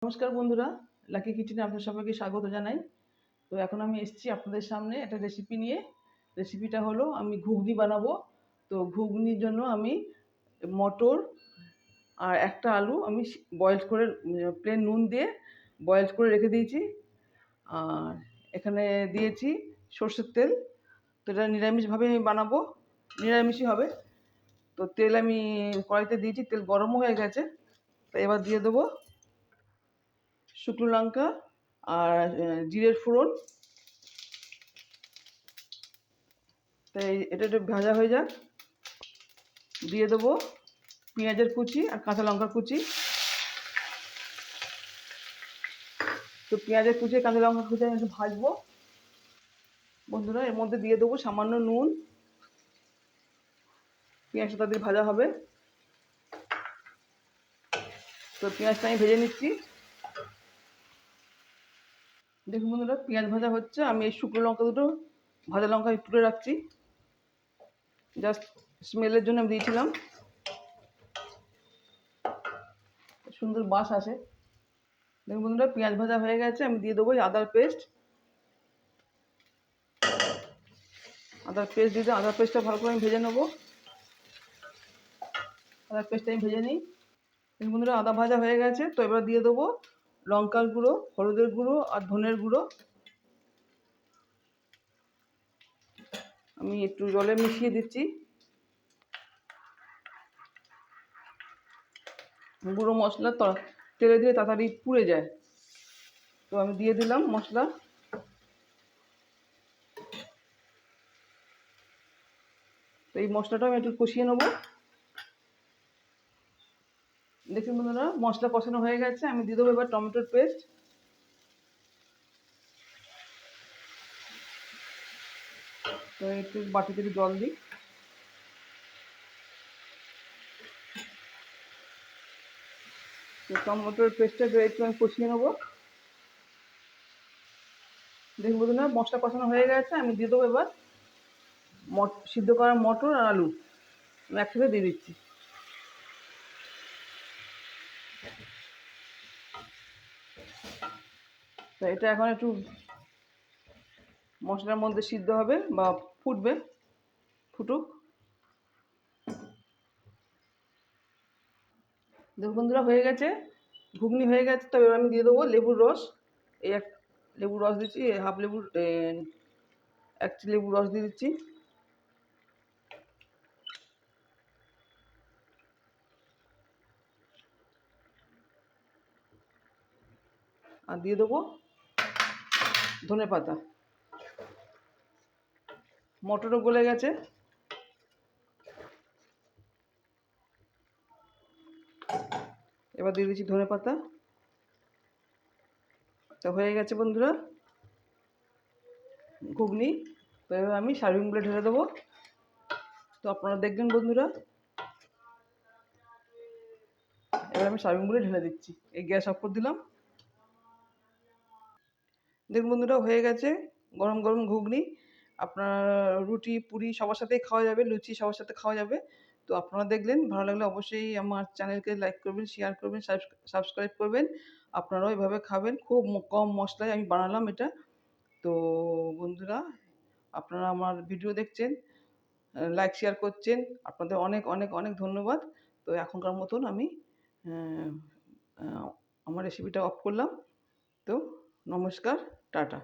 নমস্কার বন্ধুরা, লাকি কিচেনে আপনাদের সবাইকে স্বাগত জানাই। তো এখন আমি এসেছি আপনাদের সামনে একটা রেসিপি নিয়ে। রেসিপিটা হলো আমি ঘুগনি বানাবো। তো ঘুগনির জন্য আমি মটর আর একটা আলু আমি বয়েল করে প্লেন নুন দিয়ে বয়েল করে রেখে দিয়েছি। আর এখানে দিয়েছি সর্ষের তেল। তো এটা নিরামিষভাবে আমি বানাবো, নিরামিষই হবে। তো তেল আমি কড়াইতে দিয়েছি, তেল গরমও হয়ে গেছে। তো এবার দিয়ে দেবো শুকনো লঙ্কা আর জিরের ফোড়ন। তাই এটা একটু ভাজা হয়ে যাক। দিয়ে দেবো পেঁয়াজের কুচি আর কাঁচা লঙ্কার কুচি। তো পেঁয়াজের কুচি কাঁচা লঙ্কার কুচি আমি একটু ভাজবো বন্ধুরা। এর মধ্যে দিয়ে দেবো সামান্য নুন। পেঁয়াজটা তাদের ভাজা হবে। তো পেঁয়াজটা আমি ভেজে নিচ্ছি। দেখুন বন্ধুরা, পেঁয়াজ ভাজা হচ্ছে। আমি এই শুকনো লঙ্কা দুটো ভাজা লঙ্কা তুলে রাখছি, জাস্ট স্মেলের জন্য আমি দিয়েছিলাম, সুন্দর বাস আসে। দেখুন বন্ধুরা, পেঁয়াজ ভাজা হয়ে গেছে। আমি দিয়ে দেবো আদার পেস্ট। আদার পেস্ট দিয়ে আদার পেস্টটা ভালো করে আমি ভেজে নেবো। আদার পেস্টটা আমি ভেজে নিই। দেখুন বন্ধুরা, আদা ভাজা হয়ে গেছে। তো এবার দিয়ে দেবো লঙ্কার গুঁড়ো, হলুদের গুঁড়ো আর ধনের গুঁড়ো। আমি একটু জলে মিশিয়ে দিচ্ছি। গুঁড়ো মশলা তেলে দিলে তাড়াতাড়ি পুড়ে যায়। তো আমি দিয়ে দিলাম মশলা। তো এই মশলাটা আমি একটু কষিয়ে নেবো। দেখুন বন্ধুরা, মশলা কষানো হয়ে গেছে। আমি দিয়ে দেবো এবার টমেটোর পেস্ট। তো একটু বাটিতে একটু জল দিই। তো টমেটোর পেস্টটা একটু আমি কষিয়ে নেবো। দেখুন বন্ধুরা, মশলা কষানো হয়ে গেছে। আমি দিয়ে দেবো এবার সিদ্ধ করা মটর আর আলু আমি একসাথে দিয়ে দিচ্ছি। তো এটা এখন একটু মশলার মধ্যে সিদ্ধ হবে বা ফুটবে, ফুটুক। দেখুন বন্ধুরা, হয়ে গেছে, ঘুগনি হয়ে গেছে। তো এবার আমি দিয়ে দেবো লেবুর রস। এই এক লেবুর রস দিচ্ছি, হাফ লেবুর এক লেবুর রস দিয়ে দিচ্ছি। আর দিয়ে দেবো ধনে পাতা। মটরও গলে গেছে। এবার দিয়ে দিচ্ছি ধনে পাতা। তো হয়ে গেছে বন্ধুরা ঘুগনি। তো এবার আমি সার্ভিং প্লেটে ঢেলে দেবো। তো আপনারা দেখবেন বন্ধুরা, এবার আমি সার্ভিং প্লেটে ঢেলে দিচ্ছি। এই গ্যাস অফ করে দিলাম। দেখুন বন্ধুরা, হয়ে গেছে গরম গরম ঘুগনি। আপনার রুটি পুরি সবার সাথেই খাওয়া যাবে, লুচি সবার সাথে খাওয়া যাবে। তো আপনারা দেখলেন, ভালো লাগলে অবশ্যই আমার চ্যানেলকে লাইক করবেন, শেয়ার করবেন, সাবস্ক্রাইব করবেন। আপনারাও এভাবে খাবেন। খুব কম মশলায় আমি বানালাম এটা। তো বন্ধুরা, আপনারা আমার ভিডিও দেখছেন, লাইক শেয়ার করছেন, আপনাদের অনেক অনেক অনেক ধন্যবাদ। তো এখনকার মতন আমি আমার রেসিপিটা অফ করলাম। তো নমস্কার, টাটা।